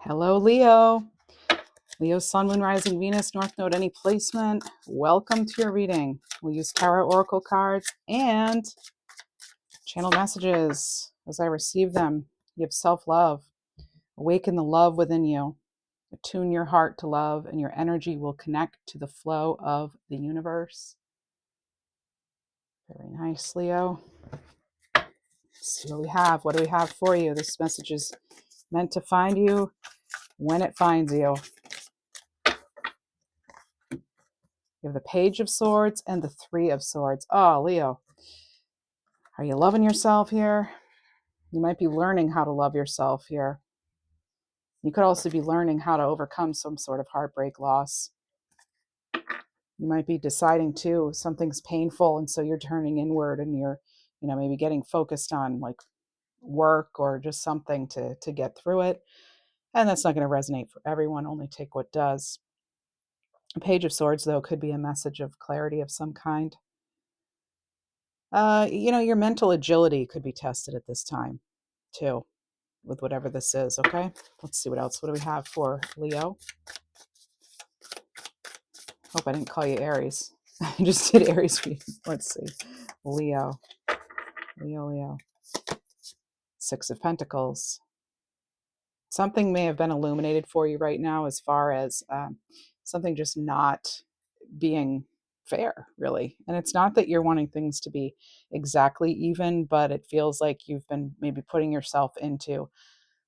Hello, Leo. Leo, Sun, Moon, Rising, Venus, North Node, any placement. Welcome to your reading. We'll use Tarot Oracle cards and channel messages as I receive them. Give self-love. Awaken the love within you. Attune your heart to love, and your energy will connect to the flow of the universe. Very nice, Leo. Let's see what we have. What do we have for you? This message is meant to find you when it finds you. You have the Page of Swords and the Three of Swords. Oh, Leo, are you loving yourself here? You might be learning how to love yourself here. You could also be learning how to overcome some sort of heartbreak loss. You might be deciding too, something's painful, and so you're turning inward and you're, maybe getting focused on like work or just something to get through it. And that's not going to resonate for everyone. Only take what does. A Page of Swords, though, could be a message of clarity of some kind. Your mental agility could be tested at this time, too, with whatever this is, okay? Let's see what else. What do we have for Leo? Hope I didn't call you Aries. I just did Aries for you. Let's see. Leo. Six of Pentacles. Something may have been illuminated for you right now as far as something just not being fair, really. And it's not that you're wanting things to be exactly even, but it feels like you've been maybe putting yourself into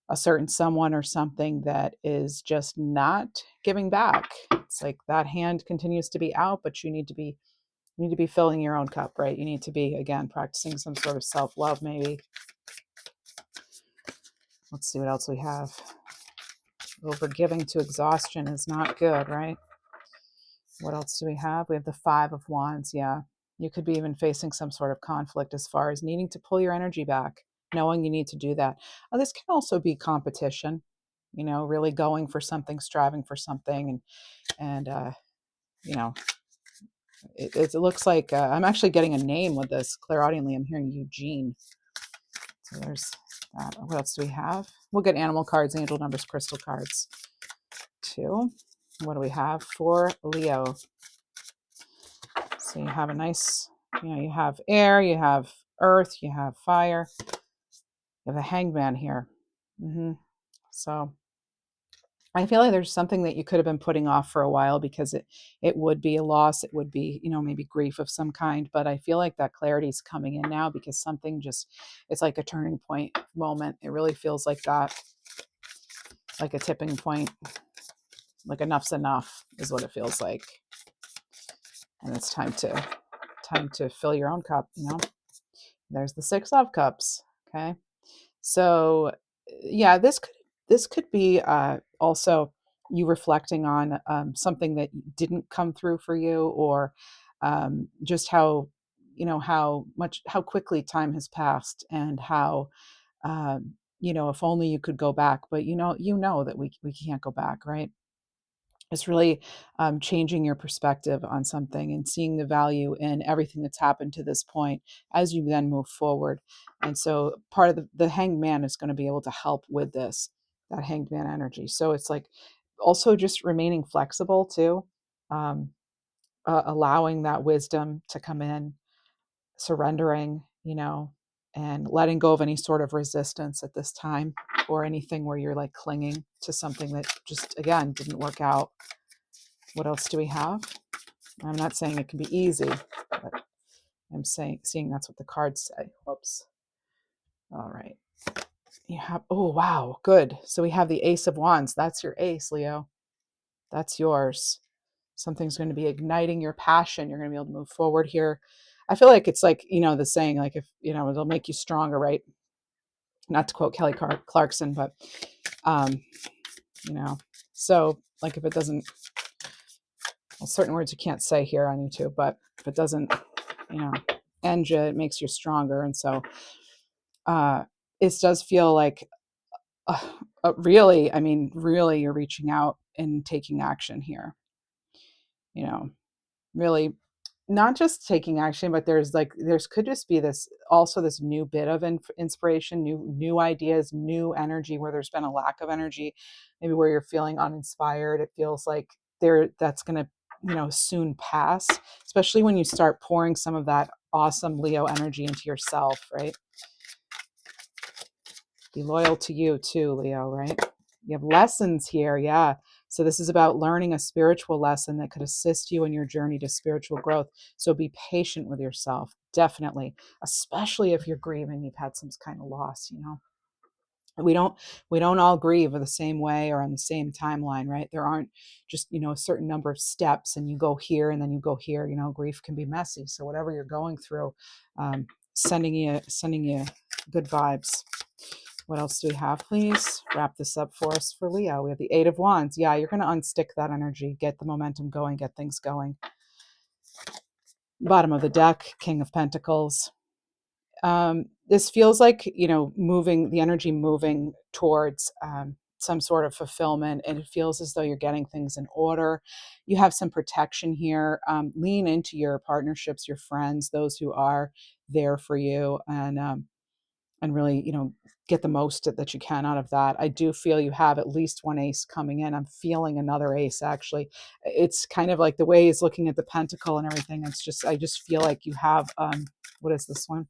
a certain someone or something that is just not giving back. It's like that hand continues to be out, but you need to be filling your own cup, right? You need to be, again, practicing some sort of self-love, maybe. Let's see what else we have. Overgiving to exhaustion is not good, right? What else do we have? We have the Five of Wands. Yeah. You could be even facing some sort of conflict as far as needing to pull your energy back, knowing you need to do that. This can also be competition, really going for something, striving for something. And it looks like I'm actually getting a name with this. Clairaudiently, I'm hearing Eugene. So there's that. What else do we have? We'll get animal cards, angel numbers, crystal cards too. What do we have for Leo? So you have a nice, you have air, you have earth, you have fire. You have the Hangman here. So I feel like there's something that you could have been putting off for a while because it would be a loss. It would be, maybe grief of some kind. But I feel like that clarity is coming in now because something it's like a turning point moment. It really feels like that, like a tipping point. Like enough's enough is what it feels like. And it's time to fill your own cup, There's the Six of Cups. Okay. So yeah, this could be also you reflecting on something that didn't come through for you, or just how how quickly time has passed, and how if only you could go back, but that we can't go back, right? It's really changing your perspective on something and seeing the value in everything that's happened to this point as you then move forward. And so part of the Hanged Man is going to be able to help with this, that Hanged Man energy. So it's like also just remaining flexible too, allowing that wisdom to come in, surrendering, and letting go of any sort of resistance at this time, or anything where you're like clinging to something that just, again, didn't work out. What else do we have? I'm not saying it can be easy, but I'm seeing that's what the cards say. Whoops. All right. You have, oh, wow, good. So we have the Ace of Wands. That's your ace, Leo. That's yours. Something's going to be igniting your passion. You're going to be able to move forward here. I feel like it's like, the saying, like, if, it'll make you stronger, right? Not to quote Kelly Clarkson, but, so like if it doesn't, well, certain words you can't say here on YouTube, but if it doesn't, end you, it makes you stronger. And so it does feel like really, really you're reaching out and taking action here. Really not just taking action, but there's could just be this also this new bit of inspiration, new ideas, new energy where there's been a lack of energy, maybe where you're feeling uninspired. It feels like that's going to, soon pass, especially when you start pouring some of that awesome Leo energy into yourself, right? Be loyal to you too, Leo, right? You have lessons here, yeah. So this is about learning a spiritual lesson that could assist you in your journey to spiritual growth. So be patient with yourself, definitely, especially if you're grieving, you've had some kind of loss. We don't all grieve the same way or on the same timeline, right? There aren't just, a certain number of steps and you go here and then you go here. Grief can be messy. So whatever you're going through, sending you good vibes. What else do we have, please? Wrap this up for us for Leo. We have the Eight of Wands. Yeah, you're going to unstick that energy, get the momentum going, get things going. Bottom of the deck, King of Pentacles. This feels like, moving the energy, moving towards some sort of fulfillment, and it feels as though you're getting things in order. You have some protection here. Lean into your partnerships, your friends, those who are there for you, and really, get the most that you can out of that. I do feel you have at least one ace coming in. I'm feeling another ace, actually. It's kind of like the way he's looking at the pentacle and everything. I just feel like you have, what is this one?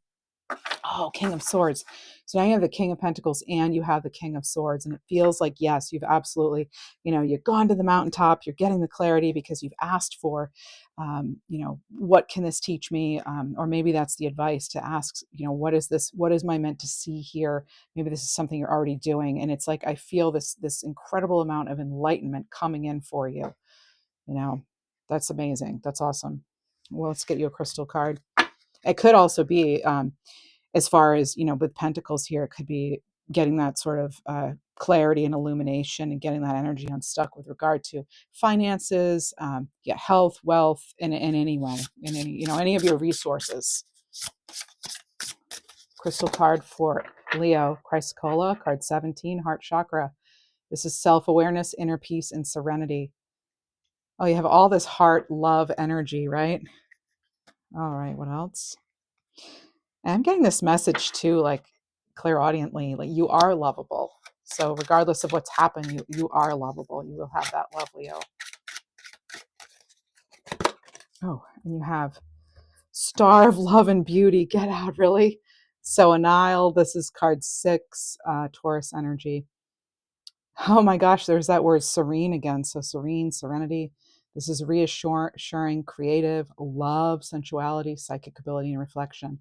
Oh, King of Swords. So now you have the King of Pentacles and you have the King of Swords. And it feels like, yes, you've absolutely, you've gone to the mountaintop, you're getting the clarity because you've asked for, what can this teach me? Or maybe that's the advice to ask, what is this? What is my meant to see here? Maybe this is something you're already doing. And it's like, I feel this incredible amount of enlightenment coming in for you. That's amazing. That's awesome. Well, let's get you a crystal card. It could also be, as far as, with pentacles here, it could be getting that sort of clarity and illumination and getting that energy unstuck with regard to finances, health, wealth, in any way, in any of your resources. Crystal card for Leo, Chrysocolla, card 17, heart chakra. This is self-awareness, inner peace, and serenity. Oh, you have all this heart, love, energy, right? All right, what else? And I'm getting this message too, like clairaudiently, like you are lovable. So regardless of what's happened, you are lovable. You will have that love, Leo. Oh, and you have Star of Love and Beauty. Get out, really? So Anile, this is card 6, Taurus energy. Oh my gosh, there's that word serene again. So serene, serenity. This is reassuring, creative, love, sensuality, psychic ability, and reflection.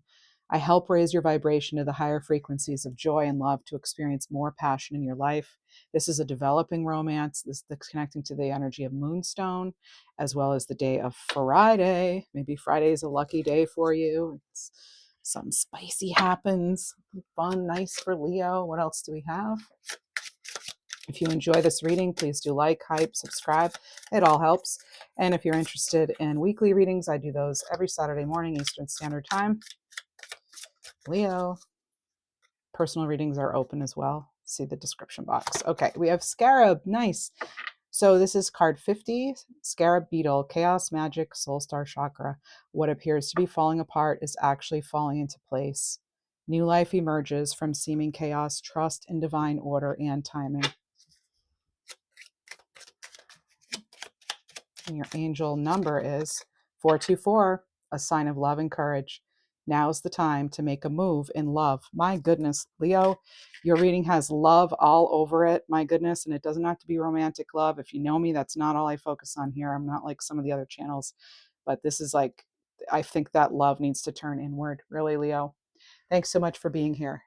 I help raise your vibration to the higher frequencies of joy and love to experience more passion in your life. This is a developing romance. This is connecting to the energy of Moonstone, as well as the day of Friday. Maybe Friday is a lucky day for you. Something spicy happens. Fun, nice for Leo. What else do we have? If you enjoy this reading, please do like, hype, subscribe. It all helps. And if you're interested in weekly readings, I do those every Saturday morning, Eastern Standard Time. Leo, personal readings are open as well. See the description box. Okay, we have Scarab. Nice. So this is card 50, Scarab Beetle, Chaos Magic, Soul Star Chakra. What appears to be falling apart is actually falling into place. New life emerges from seeming chaos, trust in divine order and timing. And your angel number is 424, a sign of love and courage. Now's the time to make a move in love. My goodness, Leo, your reading has love all over it. My goodness, and it doesn't have to be romantic love. If you know me, that's not all I focus on here. I'm not like some of the other channels, but this is like, I think that love needs to turn inward, really, Leo. Thanks so much for being here.